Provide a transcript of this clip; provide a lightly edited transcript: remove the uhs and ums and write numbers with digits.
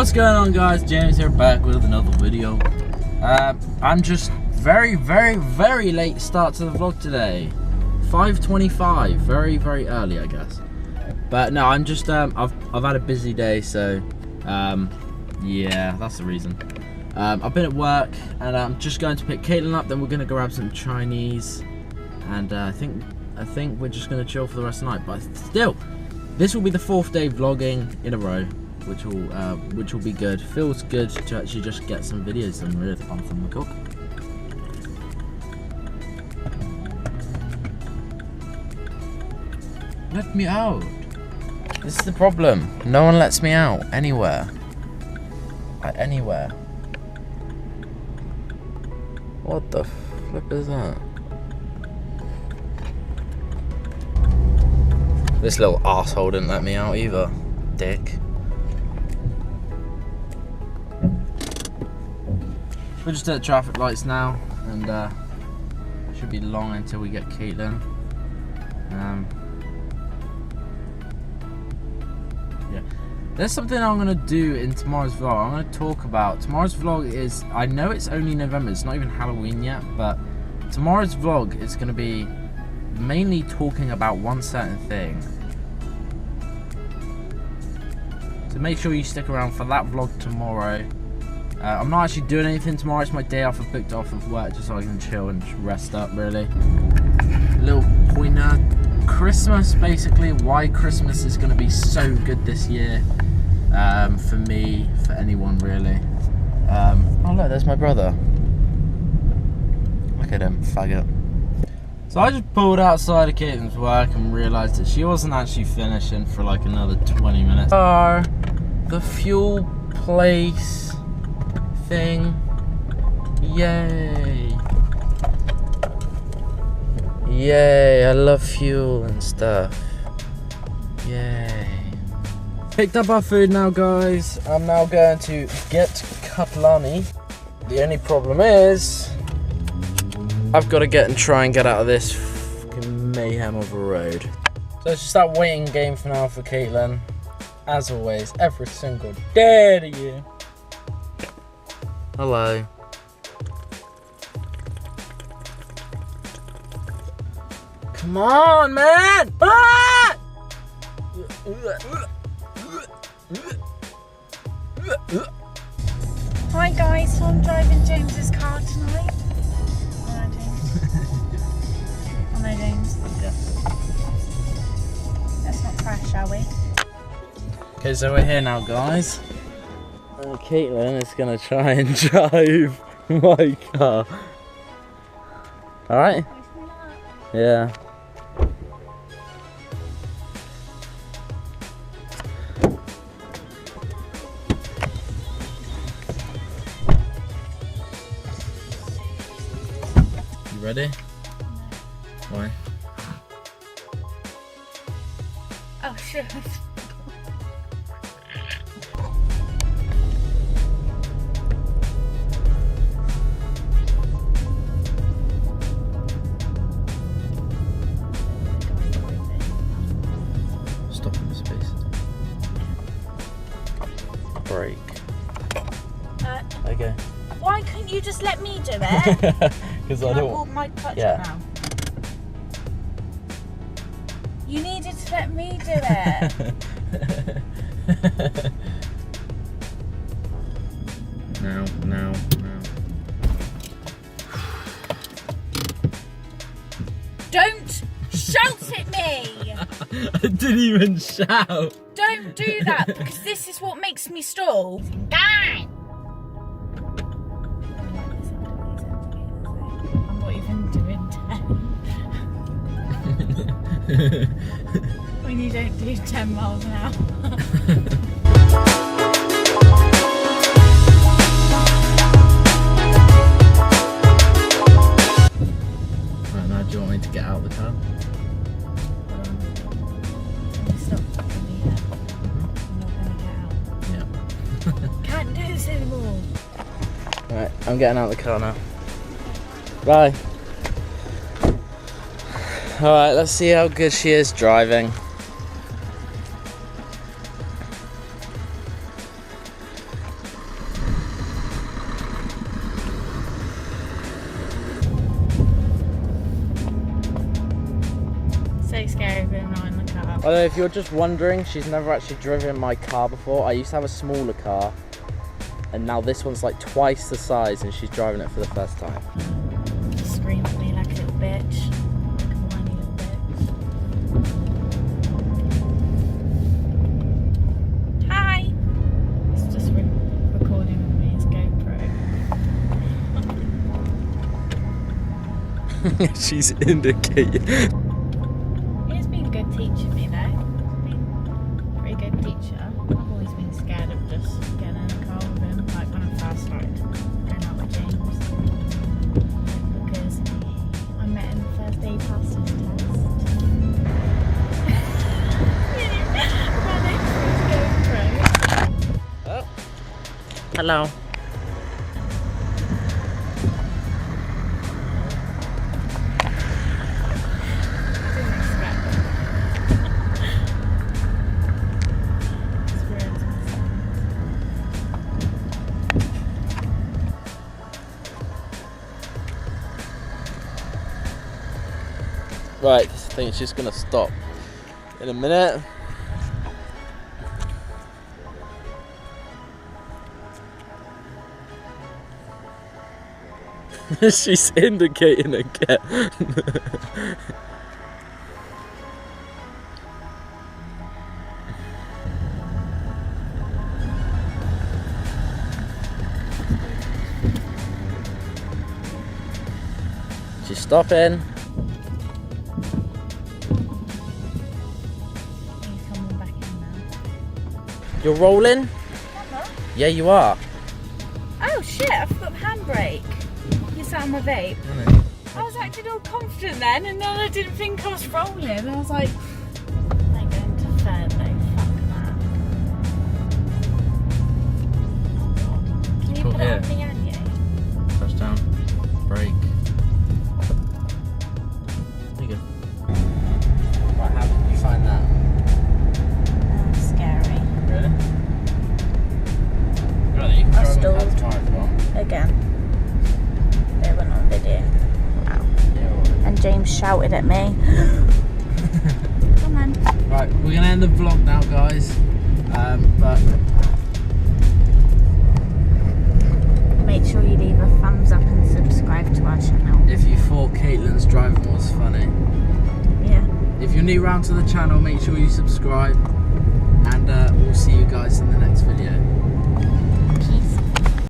What's going on, guys? James here, back with another video. I'm just very late start to the vlog today. 5:25, very early, I guess. But no, I'm just I've had a busy day, so yeah, that's the reason. I've been at work and I'm just going to pick Caitlin up. Then we're gonna grab some Chinese, and I think we're just gonna chill for the rest of the night. But still, this will be the 4th day vlogging in a row, which will be good. Feels good to actually just get some videos done with on from the cook. Let me out. This is the problem. No one lets me out anywhere. Anywhere. What the flip is that? This little arsehole didn't let me out either. Dick. We're just at traffic lights now, and should be long until we get Caitlin. Yeah, there's something I'm gonna do in tomorrow's vlog. I'm gonna talk about tomorrow's vlog. Is, I know it's only November, it's not even Halloween yet, but tomorrow's vlog is gonna be mainly talking about one certain thing. So make sure you stick around for that vlog tomorrow. I'm not actually doing anything tomorrow. It's my day off. I've booked off of work just so I can chill and just rest up, really. A little pointer. Christmas, basically, why Christmas is going to be so good this year. For me, for anyone, really. Oh look, there's my brother. Look at him, faggot. So I just pulled outside of Caitlin's work and realised that she wasn't actually finishing for like another 20 minutes. The fuel place thing. Yay. Yay, I love fuel and stuff. Yay. Picked up our food now, guys. I'm now going to get Kaplani. The only problem is I've got to get and try and get out of this fucking mayhem of a road. So it's just that waiting game for now for Caitlin. As always, every single day to you. Hello. Come on, man! Ah! Hi guys, so I'm driving James's car tonight. Alright, James. Oh no, James. Yeah. Let's not crash, shall we? Okay, so we're here now, guys. And Caitlin is gonna try and drive my car. Alright? Yeah. You ready? Why? Oh shit. Stop in the space. Brake. Okay. Why couldn't you just let me do it? Because Can I I don't. pull my clutch Yeah. up now? You needed to let me do it. No. Don't shout at me! I didn't even shout. Don't do that, because this is what makes me stall. Die! I'm not even doing 10. When you don't do 10 miles an hour. Right, now do you want me to get out of the car? Stop talking to me then. I'm not going to get out. Yeah. Can't do this anymore. Right, I'm getting out of the car now. Bye. Alright, let's see how good she is driving. Although if you're just wondering, she's never actually driven my car before. I used to have a smaller car, and now this one's like twice the size, and she's driving it for the first time. Scream at me like a little bitch. Like a whiny little bitch. Hi! It's just recording with me, it's GoPro. She's indicating. He's been a good teacher, me though. He's been a pretty good teacher. I've always been scared of just getting in a car with him, like when I first started going out with James. Because I met him the first day he passed his test. Ran next to his GoPro. Oh. Hello. Right, this thing is just gonna stop in a minute. She's indicating again. She's stopping. You're rolling? Yeah, you are. Oh shit, I forgot the handbrake. You sat on my vape. I was acting all confident then, and then I didn't think I was rolling. I was like, I ain't going to third though, fuck that. Oh god. Can you Cool, put it on the Anya? Touchdown. Brake. There you go. Right, how did you find that? Scary. Really? Really? You can I drive in stalled. that tomorrow if you want. Again. They went on video. Wow. Yeah, And James shouted at me. Come on. right, we're gonna end the vlog now, guys. But Make sure you leave a thumbs up and subscribe to our channel. if you thought Caitlin's driving was funny, Yeah. if you're new round to the channel, make sure you subscribe, and we'll